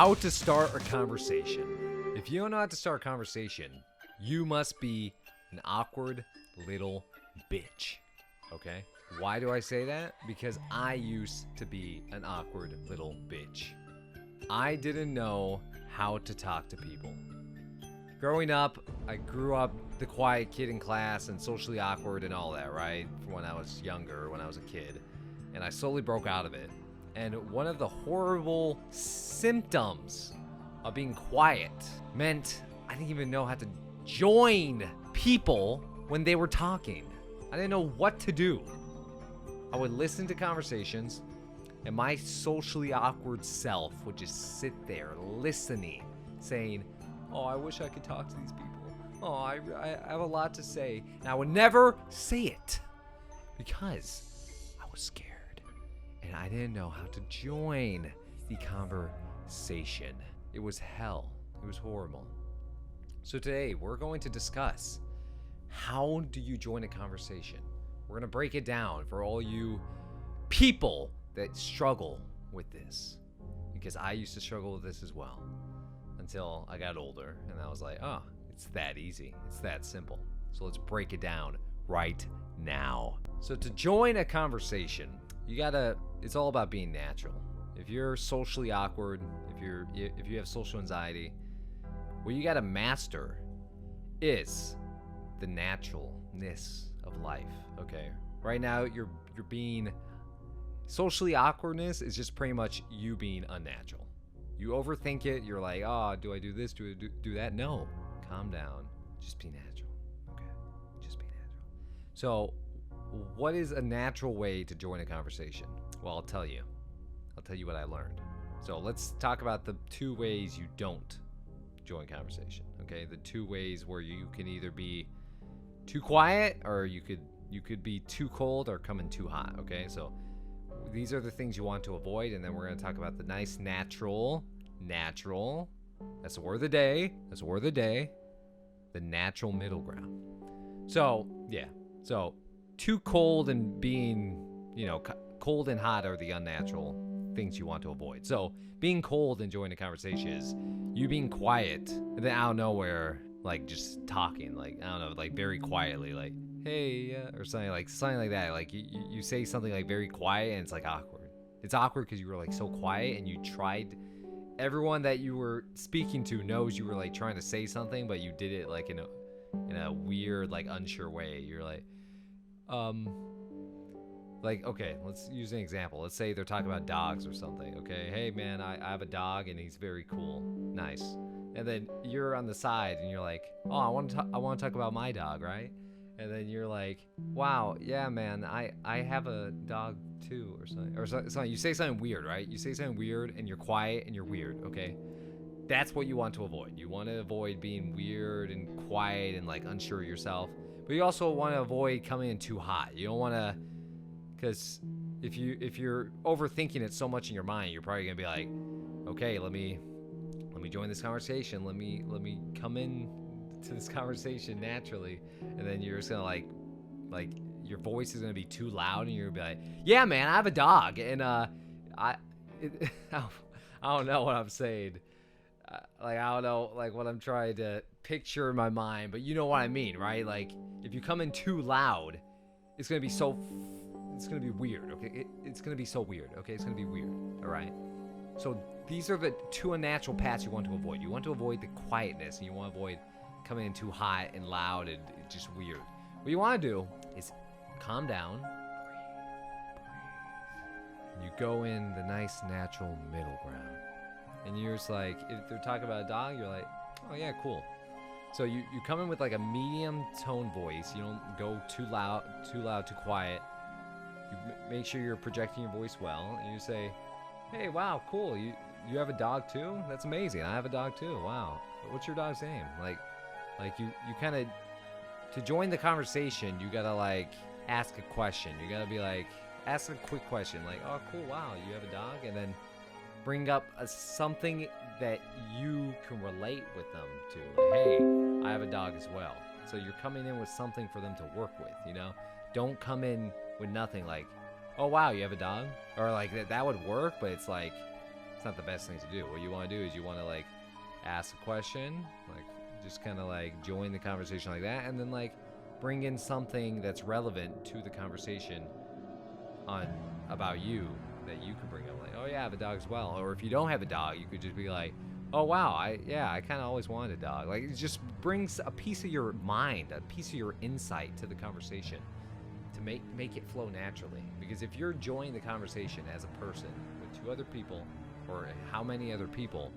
How to start a conversation. If you don't know how to start a conversation, you must be an awkward little bitch. Okay? Why do I say that? Because I used to be an awkward little bitch. I didn't know how to talk to people. Growing up, I grew up the quiet kid in class and socially awkward and all that, right? From when I was younger, when I was a kid. And I slowly broke out of it. And one of the horrible symptoms of being quiet meant I didn't even know how to join people when they were talking. I didn't know what to do. I would listen to conversations, and my socially awkward self would just sit there listening, saying, oh, I wish I could talk to these people. Oh, I have a lot to say. And I would never say it because I was scared. And I didn't know how to join the conversation. It was hell. It was horrible. So today we're going to discuss, how do you join a conversation? We're going to break it down for all you people that struggle with this. Because I used to struggle with this as well. Until I got older and I was like, oh, it's that easy. It's that simple. So let's break it down right now. So to join a conversation, it's all about being natural. If you're socially awkward, if you have social anxiety, what you gotta master is the naturalness of life. Okay. Right now you're being socially awkwardness is just pretty much you being unnatural. You overthink it. You're like, oh, do I do this? Do I do that? No. Calm down. Just be natural. Okay. Just be natural. So, what is a natural way to join a conversation? Well, I'll tell you. I'll tell you what I learned. So, let's talk about the two ways you don't join conversation. Okay? The two ways where you can either be too quiet or you could be too cold or come in too hot. Okay? So, these are the things you want to avoid, and then we're going to talk about the nice natural, that's the word of the day, the natural middle ground. So, yeah, so too cold and being, cold and hot are the unnatural things you want to avoid. So, being cold and joining a conversation is you being quiet, and then out of nowhere, like, just talking, like, I don't know, like, very quietly, like, hey, or something like that. Like you say something like very quiet and it's like awkward. It's awkward because you were like so quiet and you tried. Everyone that you were speaking to knows you were like trying to say something, but you did it like in a weird, like unsure way. You're like, okay, let's use an example. Let's say they're talking about dogs or something. Okay, hey man, I have a dog and he's very cool, nice. And then you're on the side and you're like, oh, I want to talk about my dog, right? And then you're like, wow, yeah, man, I have a dog too, or something. Or something. You say something weird, right? You say something weird and you're quiet and you're weird, okay? That's what you want to avoid. You want to avoid being weird and quiet and like unsure of yourself. But you also want to avoid coming in too hot. You don't want to, because if you're overthinking it so much in your mind, you're probably gonna be like, okay, let me join this conversation. Let me come in to this conversation naturally, and then you're just gonna like your voice is gonna be too loud and you're gonna be like, yeah man, I have a dog, and I don't know what I'm saying, I don't know like what I'm trying to picture in my mind, but you know what I mean, right? Like if you come in too loud, it's gonna be weird, okay? It's gonna be so weird, okay? It's gonna be weird, all right? So these are the two unnatural paths you want to avoid. You want to avoid the quietness, and you want to avoid coming in too hot and loud and just weird. What you want to do is calm down, and you go in the nice natural middle ground. And you're just like, if they're talking about a dog, you're like, oh yeah, cool. So you come in with like a medium tone voice. You don't go too loud, too quiet. You make sure you're projecting your voice well, and you say, hey, wow, cool. You have a dog too? That's amazing. I have a dog too. Wow. What's your dog's name? Like you kind of, to join the conversation, you gotta like ask a question. You gotta be like, ask a quick question, like, oh cool, wow, you have a dog, and then bring up something that you can relate with them to. Like, hey, I have a dog as well. So you're coming in with something for them to work with, Don't come in with nothing like, oh wow, you have a dog? Or like that would work, but it's like it's not the best thing to do. What you want to do is you want to like ask a question, like just kind of like join the conversation like that, and then like bring in something that's relevant to the conversation on about you that you can bring up. Like, oh yeah, I have a dog as well. Or if you don't have a dog, you could just be like, oh wow, I kind of always wanted a dog. Like, it just brings a piece of your mind, a piece of your insight to the conversation to make it flow naturally. Because if you're enjoying the conversation as a person with two other people, or how many other people,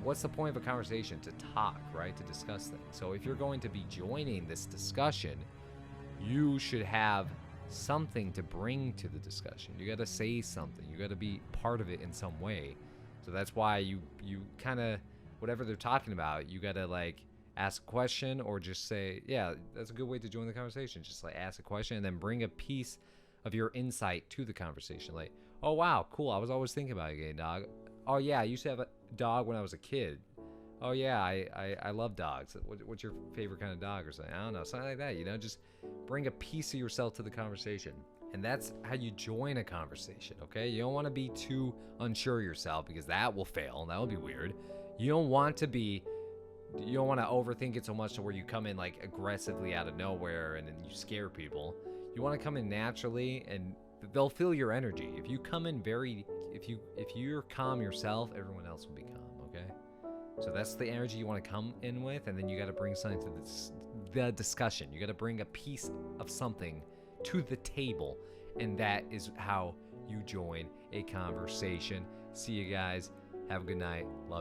what's the point of a conversation? To talk, right? To discuss things. So if you're going to be joining this discussion, you should have something to bring to the discussion. You got to say something. You got to be part of it in some way. So that's why you kind of, whatever they're talking about, you got to like ask a question, or just say, yeah, that's a good way to join the conversation. Just like ask a question and then bring a piece of your insight to the conversation. Like, oh wow, cool, I was always thinking about getting a dog. Oh yeah, I used to have a dog when I was a kid. Oh yeah, I love dogs. What's your favorite kind of dog, or something? I don't know, something like that. You know, just bring a piece of yourself to the conversation. And that's how you join a conversation, okay? You don't want to be too unsure of yourself, because that will fail. That will be weird. You don't want to overthink it so much to where you come in like aggressively out of nowhere and then you scare people. You want to come in naturally, and they'll feel your energy. If you come in if you're calm yourself, everyone else will be calm, okay? So that's the energy you want to come in with, and then you got to bring something to the discussion. You got to bring a piece of something to the table, and that is how you join a conversation. See you guys. Have a good night. Love.